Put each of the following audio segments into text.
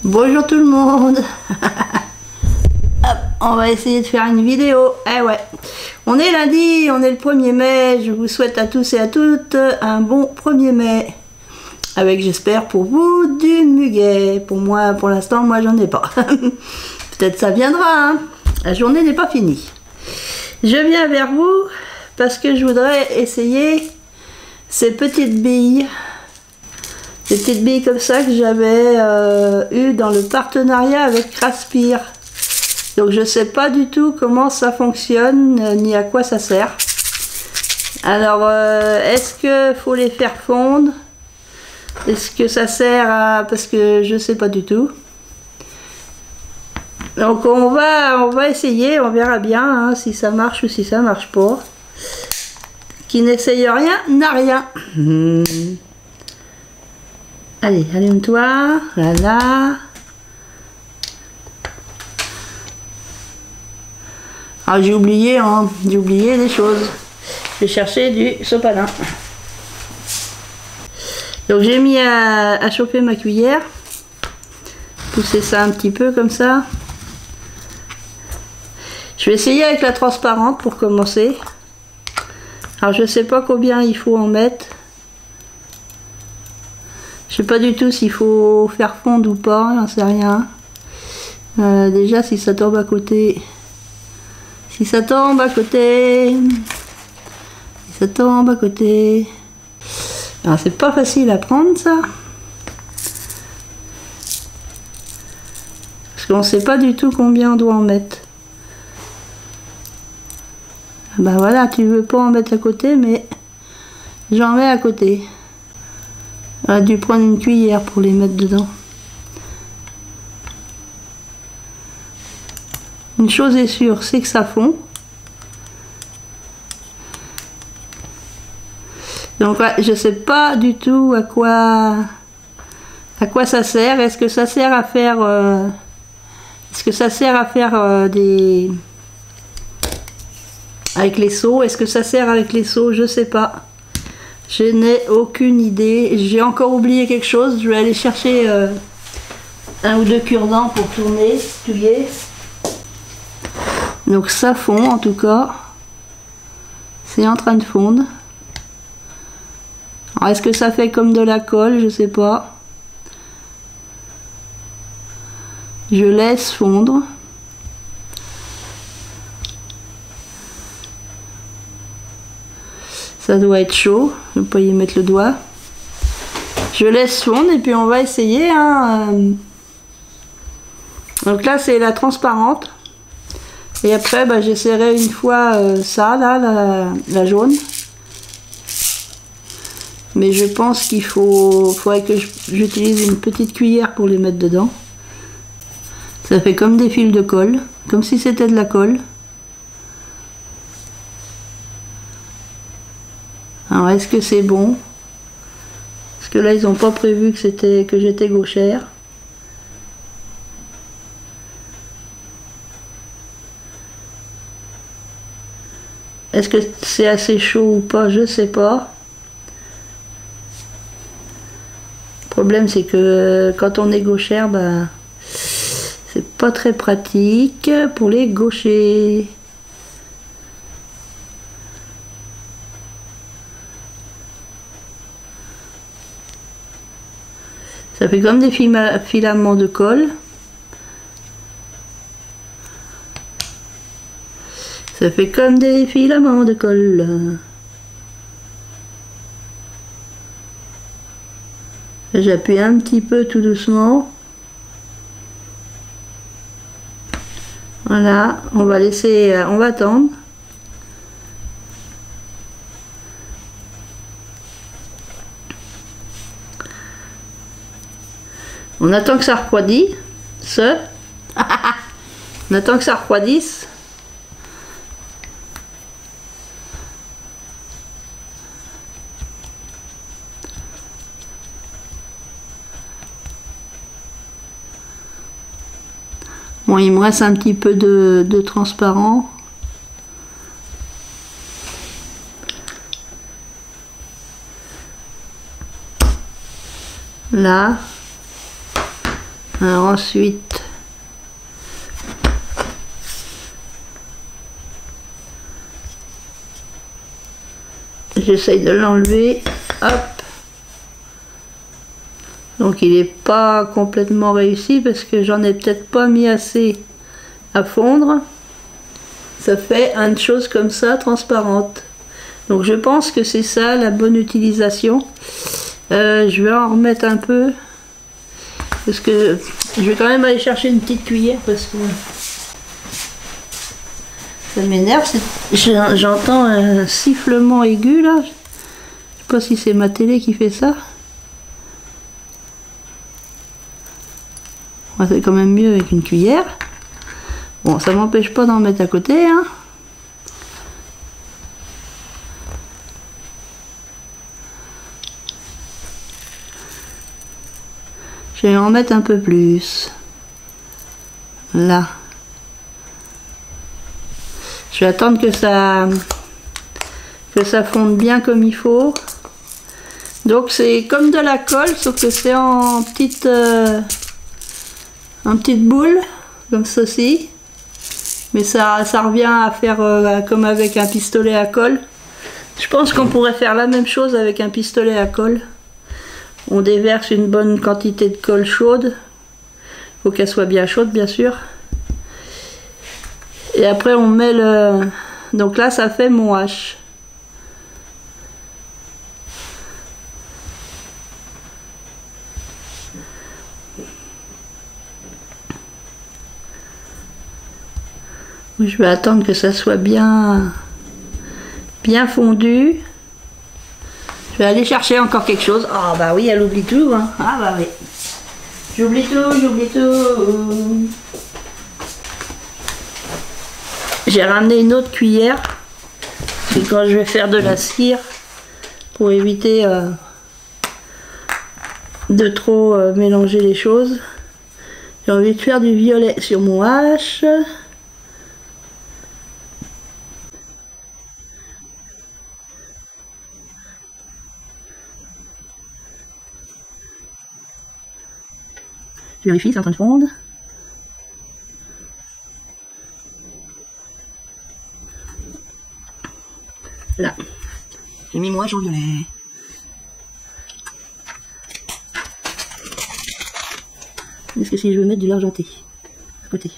Bonjour tout le monde. Hop, on va essayer de faire une vidéo. Eh ouais, on est lundi, on est le 1er mai. Je vous souhaite à tous et à toutes un bon 1er mai. Avec, j'espère, pour vous, du muguet. Pour moi, pour l'instant, moi, j'en ai pas. Peut-être ça viendra, hein. La journée n'est pas finie. Je viens vers vous parce que je voudrais essayer ces petites billes. Des petites billes comme ça que j'avais eu dans le partenariat avec Craspir. Donc je sais pas du tout comment ça fonctionne ni à quoi ça sert. Alors est-ce que faut les faire fondre? Est-ce que ça sert à... parce que je sais pas du tout. Donc on va essayer, on verra bien hein, si ça marche ou si ça marche pas. Qui n'essaye rien n'a rien. Allez, allume-toi, voilà. Ah, j'ai oublié des choses. J'ai cherché du sopalin. Donc j'ai mis à chauffer ma cuillère. Pousser ça un petit peu comme ça. Je vais essayer avec la transparente pour commencer. Alors je sais pas combien il faut en mettre. Je sais pas du tout s'il faut faire fondre ou pas, j'en sais rien. Déjà si ça tombe à côté. Si ça tombe à côté. Si ça tombe à côté. Alors c'est pas facile à prendre ça. Parce qu'on sait pas du tout combien on doit en mettre. Ben voilà, tu veux pas en mettre à côté, mais j'en mets à côté. J'aurais dû prendre une cuillère pour les mettre dedans. Une chose est sûre, c'est que ça fond. Donc ouais, je sais pas du tout à quoi ça sert. Est-ce que ça sert à faire des avec les seaux? Est-ce que ça sert avec les seaux? Je sais pas. Je n'ai aucune idée. J'ai encore oublié quelque chose. Je vais aller chercher un ou deux cure-dents pour touiller. Donc ça fond en tout cas. C'est en train de fondre. Alors est-ce que ça fait comme de la colle? Je sais pas. Je laisse fondre. Ça doit être chaud, je ne vais pas y mettre le doigt. Je laisse fondre et puis on va essayer. Hein. Donc là c'est la transparente. Et après bah, j'essaierai une fois ça, là, la jaune. Mais je pense qu'il faudrait que j'utilise une petite cuillère pour les mettre dedans. Ça fait comme des fils de colle, comme si c'était de la colle. Alors est-ce que c'est bon? Parce que là ils n'ont pas prévu que j'étais gauchère. Est-ce que c'est assez chaud ou pas? Je sais pas. Le problème c'est que quand on est gauchère, bah, c'est pas très pratique pour les gauchers. Ça fait comme des filaments de colle. Ça fait comme des filaments de colle. J'appuie un petit peu tout doucement. Voilà, on va laisser, on va attendre. On attend que ça refroidisse. On attend que ça refroidisse. Bon, il me reste un petit peu de transparent. Là. Alors ensuite, j'essaye de l'enlever. Hop. Donc il n'est pas complètement réussi parce que j'en ai peut-être pas mis assez à fondre. Ça fait une chose comme ça, transparente. Donc je pense que c'est ça la bonne utilisation. Je vais en remettre un peu. Parce que je vais quand même aller chercher une petite cuillère parce que ça m'énerve. J'entends un sifflement aigu là. Je sais pas si c'est ma télé qui fait ça. C'est quand même mieux avec une cuillère. Bon, ça m'empêche pas d'en mettre à côté, hein. Je vais en mettre un peu plus. Là. Je vais attendre que ça fonde bien comme il faut. Donc c'est comme de la colle, sauf que c'est en petite boule, comme ceci. Mais ça revient à faire comme avec un pistolet à colle. Je pense qu'on pourrait faire la même chose avec un pistolet à colle. On déverse une bonne quantité de colle chaude. Il faut qu'elle soit bien chaude, bien sûr. Et après on met le... Donc là ça fait mon H. Je vais attendre que ça soit bien fondu. Je vais aller chercher encore quelque chose. Ah bah oui, elle oublie tout, hein. Ah bah oui. J'oublie tout. J'ai ramené une autre cuillère. C'est quand je vais faire de la cire. Pour éviter de trop mélanger les choses. J'ai envie de faire du violet sur mon H. Je vérifie, c'est en train de fondre. Là. J'ai mis mon H en violet. Est-ce que si je veux mettre de l'argenté à côté?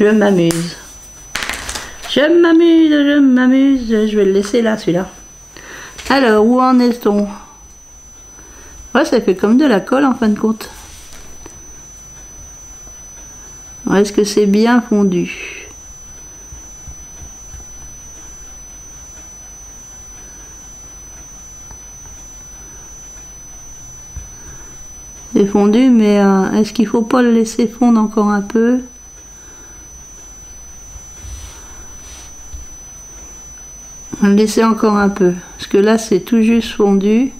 Je m'amuse. Je m'amuse. Je vais le laisser là, celui-là. Alors, où en est-on? Ouais, ça fait comme de la colle en fin de compte. Est-ce que c'est bien fondu? C'est fondu, mais est-ce qu'il faut pas le laisser fondre encore un peu? On va le laisser encore un peu, parce que là c'est tout juste fondu.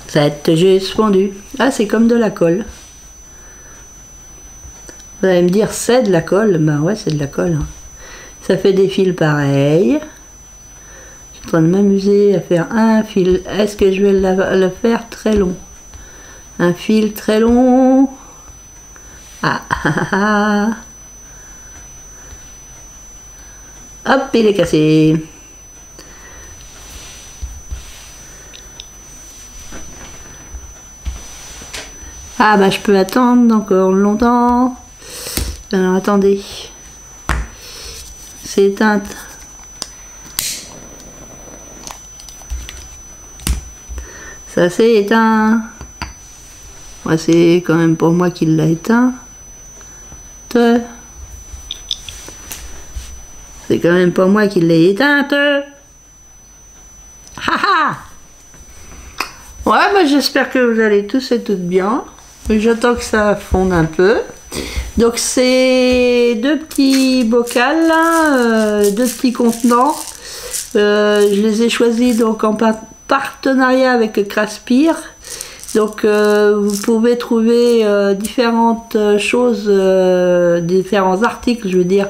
Ça va être tout juste fondu. Ah, c'est comme de la colle. Vous allez me dire, c'est de la colle? Ben ouais, c'est de la colle. Ça fait des fils pareils. Je suis en train de m'amuser à faire un fil. Est-ce que je vais le faire très long? Un fil très long. Ah, ah, ah. Hop, il est cassé. Ah bah je peux attendre encore longtemps. Alors attendez. C'est éteinte. Ça s'est éteint. Ouais, c'est quand même pour moi qui l'a éteint. C'est quand même pas moi qui l'ai éteinte. Haha. Ouais, bah j'espère que vous allez tous et toutes bien. J'attends que ça fonde un peu. Donc c'est deux petits bocals, là, deux petits contenants. Je les ai choisis donc en partenariat avec Craspire. Donc vous pouvez trouver différentes choses, différents articles, je veux dire,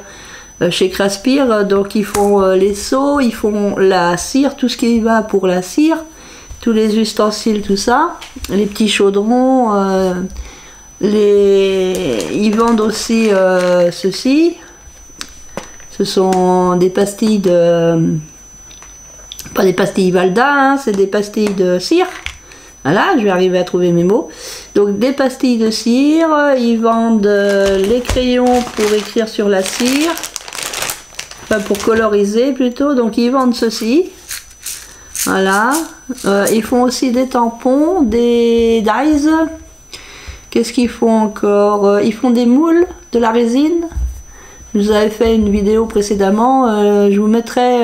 chez Craspir. Donc ils font les seaux, ils font la cire, tout ce qui va pour la cire, tous les ustensiles, tout ça, les petits chaudrons, ils vendent aussi ceci. Ce sont des pastilles de... pas des pastilles Valda, hein, c'est des pastilles de cire. Voilà, je vais arriver à trouver mes mots. Donc des pastilles de cire, ils vendent les crayons pour écrire sur la cire. Enfin pour coloriser plutôt, donc ils vendent ceci. Voilà. Ils font aussi des tampons, des dies. Qu'est-ce qu'ils font encore? Ils font des moules, de la résine. Je vous avais fait une vidéo précédemment, je vous remettrai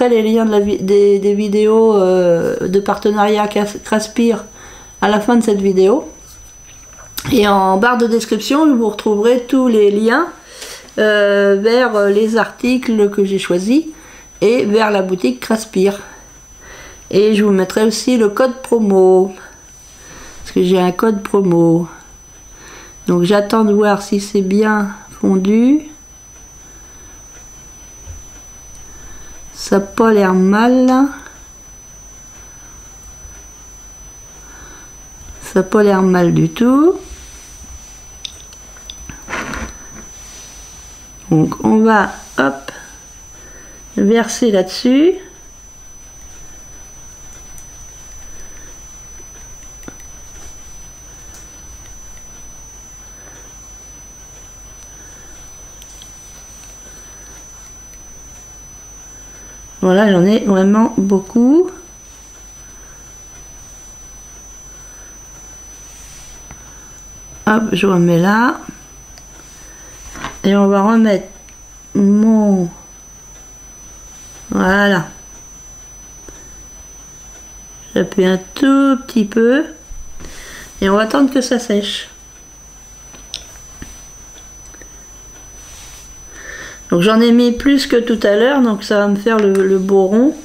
les liens des vidéos de partenariat Craspir à la fin de cette vidéo. Et en barre de description, vous retrouverez tous les liens vers les articles que j'ai choisis et vers la boutique Craspir. Et je vous mettrai aussi le code promo, parce que j'ai un code promo. Donc j'attends de voir si c'est bien fondu. Ça n'a pas l'air mal. Ça n'a pas l'air mal du tout. Donc on va, hop, verser là-dessus. Voilà, j'en ai vraiment beaucoup. Hop, je remets là. Et on va remettre mon... Voilà. J'appuie un tout petit peu. Et on va attendre que ça sèche. Donc j'en ai mis plus que tout à l'heure, donc ça va me faire le beau rond.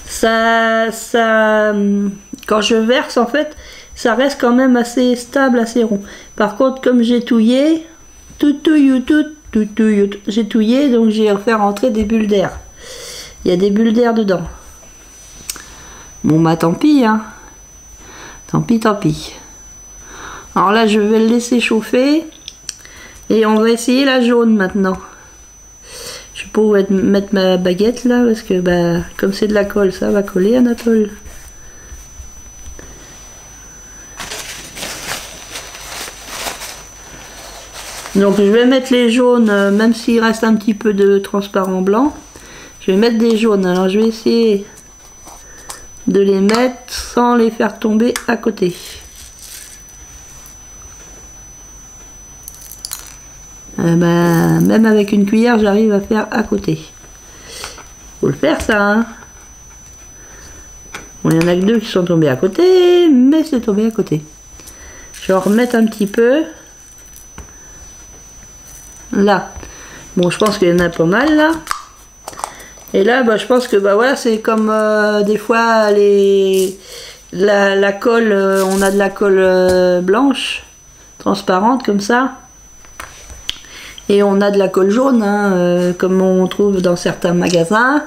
Ça, quand je verse en fait, ça reste quand même assez stable, assez rond. Par contre, comme j'ai touillé, j'ai touillé, donc j'ai fait rentrer des bulles d'air. Il y a des bulles d'air dedans. Bon bah tant pis, hein. Tant pis, tant pis. Alors là, je vais le laisser chauffer. Et on va essayer la jaune maintenant. Je vais pas mettre ma baguette là, parce que bah, comme c'est de la colle, ça va coller Anatole. Donc je vais mettre les jaunes, même s'il reste un petit peu de transparent blanc. Je vais mettre des jaunes. Alors je vais essayer de les mettre sans les faire tomber à côté. Même avec une cuillère, j'arrive à faire à côté. Faut le faire ça, hein. Bon, il y en a que deux qui sont tombés à côté, mais c'est tombé à côté. Je vais en remettre un petit peu. Là. Bon, je pense qu'il y en a pas mal là. Et là, bah, je pense que bah voilà, c'est comme des fois la colle, on a de la colle blanche, transparente comme ça. Et on a de la colle jaune, hein, comme on trouve dans certains magasins.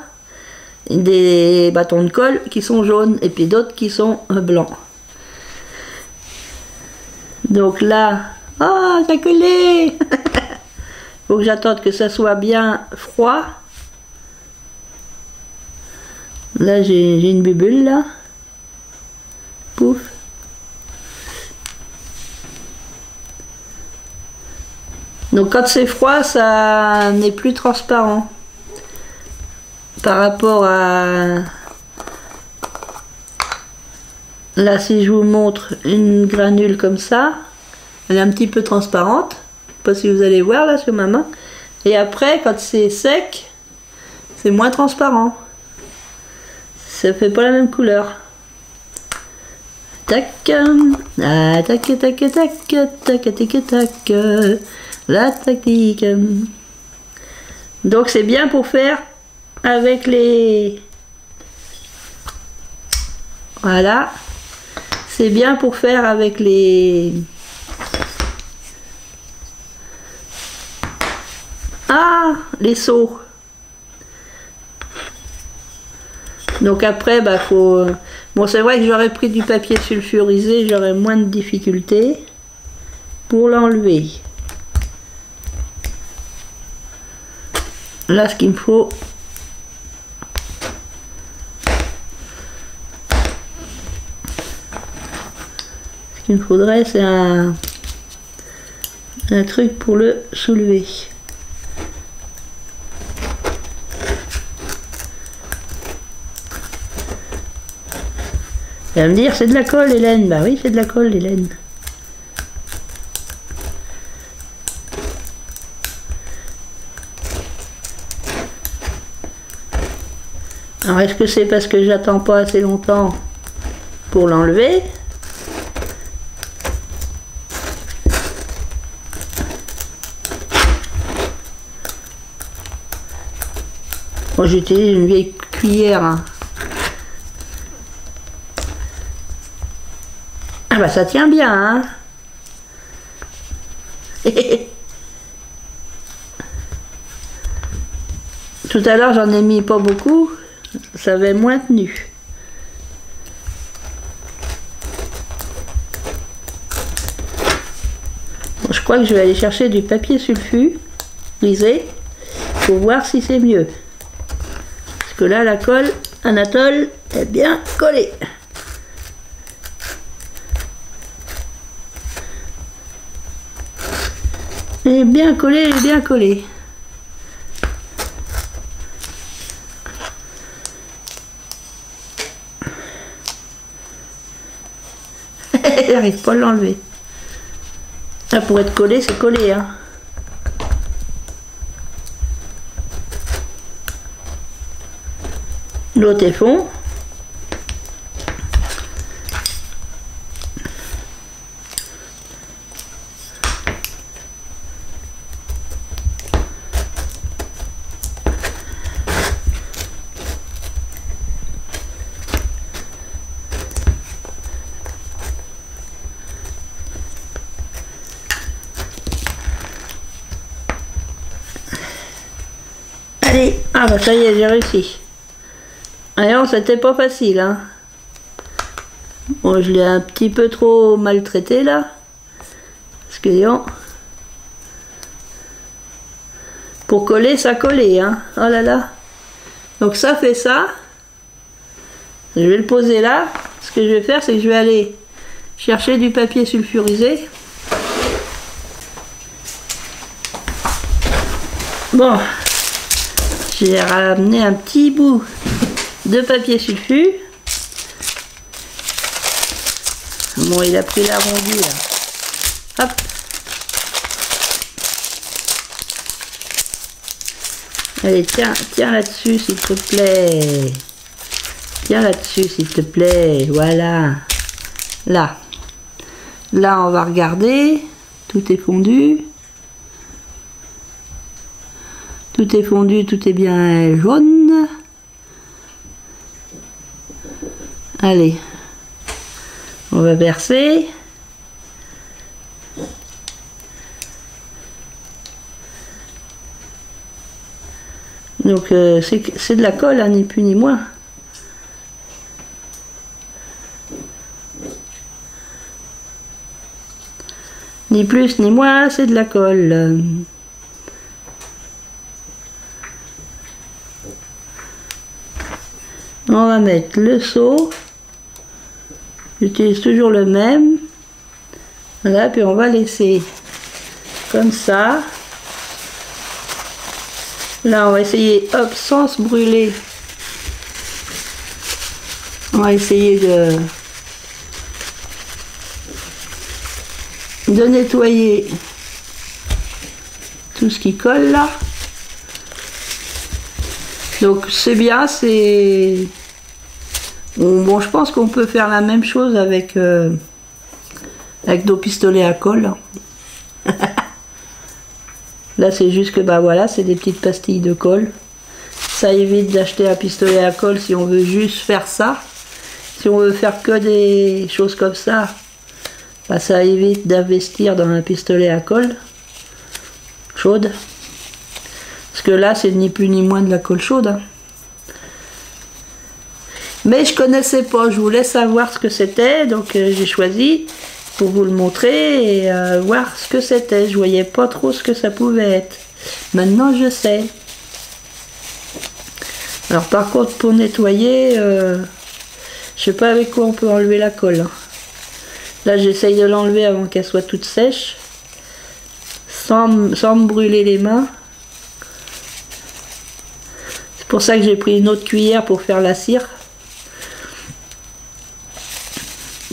Des bâtons de colle qui sont jaunes et puis d'autres qui sont blancs. Donc là, ah, ça a collé. Faut que j'attende que ça soit bien froid. Là, j'ai une bubule là. Pouf. Donc quand c'est froid, ça n'est plus transparent. Par rapport à... Là, si je vous montre une granule comme ça, elle est un petit peu transparente. Je sais pas si vous allez voir là sur ma main. Et après, quand c'est sec, c'est moins transparent. Ça fait pas la même couleur. Tac, tac, tac, tac, tac, tac, tac, la tactique. Donc c'est bien pour faire avec les... Voilà. C'est bien pour faire avec les... Ah, les seaux. Donc après, bah faut... Bon, c'est vrai que j'aurais pris du papier sulfurisé, j'aurais moins de difficultés pour l'enlever. Là, ce qu'il me faut... Ce qu'il me faudrait, c'est un truc pour le soulever. Elle va me dire, c'est de la colle, Hélène. Bah oui, c'est de la colle, Hélène. Alors, est-ce que c'est parce que j'attends pas assez longtemps pour l'enlever? Moi, j'utilise une vieille cuillère. Hein. Ah bah ça tient bien, hein. Tout à l'heure j'en ai mis pas beaucoup, ça avait moins tenu. Bon, je crois que je vais aller chercher du papier sulfurisé pour voir si c'est mieux. Parce que là la colle Anatole est bien collée. Elle est bien collée, elle est bien collée. J'arrive pas à l'enlever. Là, pour être collé, c'est collé, hein. L'autre est fond. Allez, ah bah ça y est, j'ai réussi. Alors, c'était pas facile, hein. Bon, je l'ai un petit peu trop maltraité, là. Parce que, disons, pour coller, ça collait, hein. Oh là là. Donc ça fait ça. Je vais le poser là. Ce que je vais faire, c'est que je vais aller chercher du papier sulfurisé. Bon. J'ai ramené un petit bout de papier sulfu. Bon, il a pris l'arrondi là. Hop. Allez, tiens là-dessus s'il te plaît. Tiens là-dessus s'il te plaît. Voilà. Là. Là, on va regarder. Tout est fondu. Tout est fondu, tout est bien jaune. Allez, on va verser. Donc c'est de la colle, hein, ni plus ni moins. Ni plus ni moins, c'est de la colle. On va mettre le seau. J'utilise toujours le même. Voilà, puis on va laisser comme ça. Là, on va essayer, hop, sans se brûler. On va essayer de nettoyer tout ce qui colle là. Donc c'est bien, c'est... Bon, je pense qu'on peut faire la même chose avec nos pistolets à colle. Là c'est juste que bah voilà, c'est des petites pastilles de colle. Ça évite d'acheter un pistolet à colle si on veut juste faire ça. Si on veut faire que des choses comme ça, bah, ça évite d'investir dans un pistolet à colle chaude. Parce que là, c'est ni plus ni moins de la colle chaude. Hein. Mais je connaissais pas, je voulais savoir ce que c'était, donc j'ai choisi pour vous le montrer et voir ce que c'était. Je voyais pas trop ce que ça pouvait être. Maintenant, je sais. Alors par contre, pour nettoyer, je sais pas avec quoi on peut enlever la colle. Hein. Là, j'essaye de l'enlever avant qu'elle soit toute sèche, sans me brûler les mains. C'est pour ça que j'ai pris une autre cuillère pour faire la cire.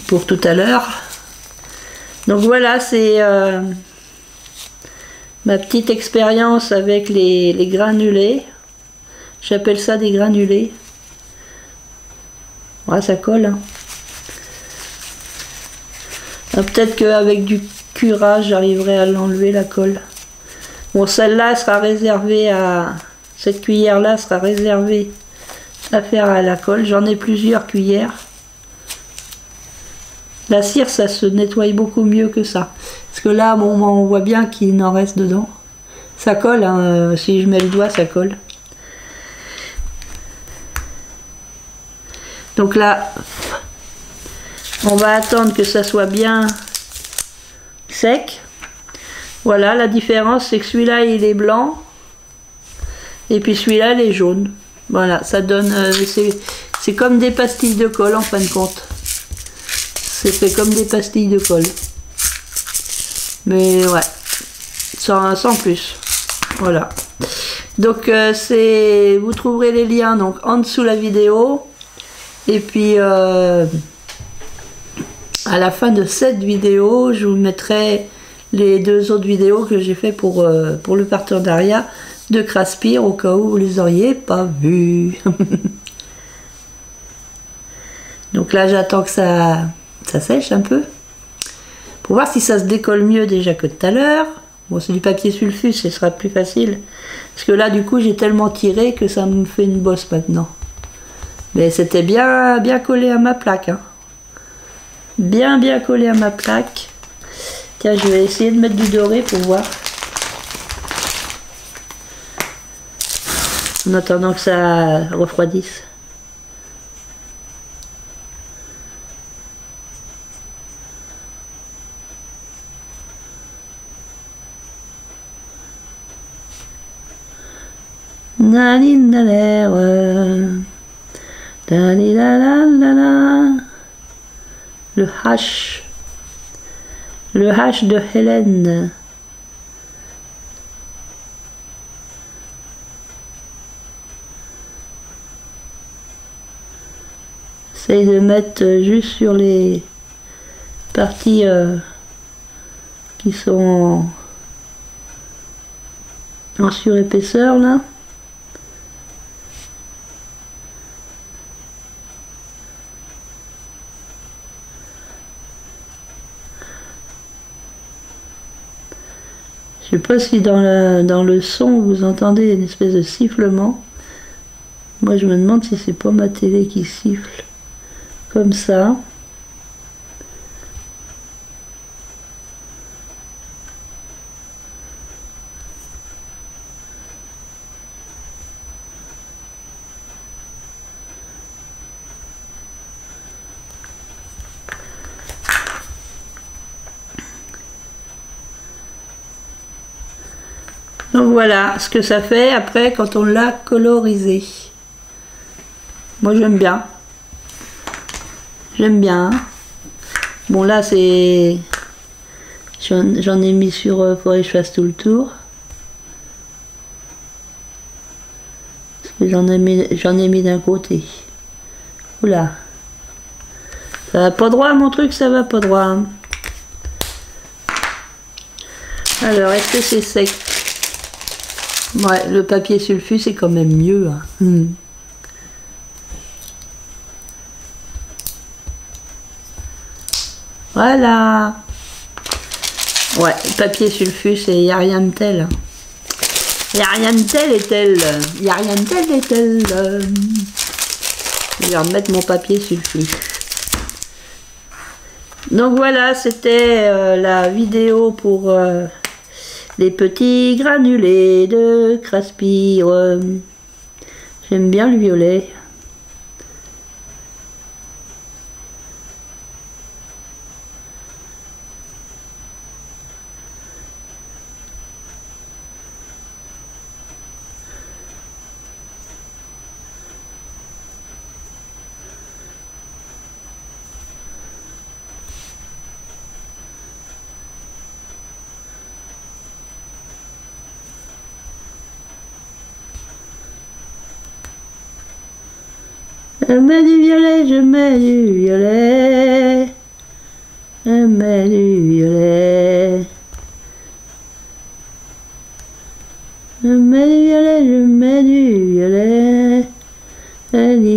Pour tout à l'heure. Donc voilà, c'est ma petite expérience avec les granulés. J'appelle ça des granulés. Ouais, ça colle. Hein. Peut-être qu'avec du curage, j'arriverai à l'enlever la colle. Bon, celle-là sera réservée à... Cette cuillère-là sera réservée à faire à la colle. J'en ai plusieurs cuillères. La cire, ça se nettoie beaucoup mieux que ça. Parce que là, bon, on voit bien qu'il en reste dedans. Ça colle, hein, si je mets le doigt, ça colle. Donc là, on va attendre que ça soit bien sec. Voilà, la différence, c'est que celui-là, il est blanc. Et puis celui-là, il est jaune. Voilà, ça donne... c'est comme des pastilles de colle, en fin de compte. C'est fait comme des pastilles de colle. Mais ouais, sans plus. Voilà. Donc vous trouverez les liens donc en dessous la vidéo. Et puis à la fin de cette vidéo, je vous mettrai les 2 autres vidéos que j'ai fait pour le partenariat de Craspire, au cas où vous les auriez pas vues. Donc là, j'attends que ça sèche un peu pour voir si ça se décolle mieux déjà que tout à l'heure. Bon, c'est du papier sulfure, ce sera plus facile parce que là du coup j'ai tellement tiré que ça me fait une bosse maintenant, mais c'était bien collé à ma plaque, hein. Bien collé à ma plaque. Tiens, je vais essayer de mettre du doré pour voir en attendant que ça refroidisse. Le H. Le H de Hélène. J'essaye de mettre juste sur les parties qui sont en surépaisseur là. Je sais pas si dans le son vous entendez une espèce de sifflement. Moi je me demande si c'est pas ma télé qui siffle comme ça. Donc voilà ce que ça fait après quand on l'a colorisé. Moi j'aime bien. J'aime bien. Bon là c'est... J'en ai mis sur... faudrait que je fasse tout le tour. Parce que j'en ai mis d'un côté. Oula. Ça va pas droit mon truc, ça va pas droit. Alors est-ce que c'est sec? Ouais, le papier sulfure c'est quand même mieux. Hein. Voilà. Ouais, papier sulfure, il n'y a rien de tel. Il n'y a rien de tel et tel. Il n'y a rien de tel et tel. Je vais remettre mon papier sulfite. Donc voilà, c'était la vidéo pour les petits granulés de Craspire. J'aime bien le violet. Je mets du violet, je mets du violet. Je mets du violet. Je mets du violet, je mets du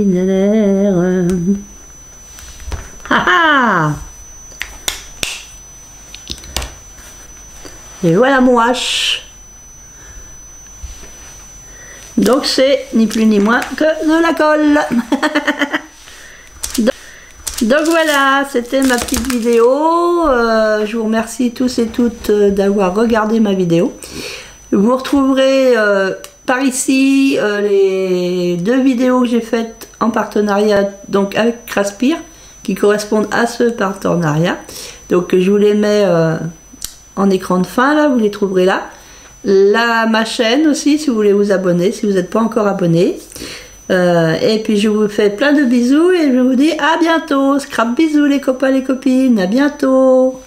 violet. Ha! Et voilà mon H. Donc c'est ni plus ni moins que de la colle. Donc voilà, c'était ma petite vidéo. Je vous remercie tous et toutes d'avoir regardé ma vidéo. Vous retrouverez par ici les 2 vidéos que j'ai faites en partenariat donc avec Craspire, qui correspondent à ce partenariat. Donc je vous les mets en écran de fin, là, vous les trouverez là. Ma chaîne aussi, si vous voulez vous abonner, si vous n'êtes pas encore abonné. Et puis je vous fais plein de bisous et je vous dis à bientôt. Scrap bisous les copains, les copines, à bientôt.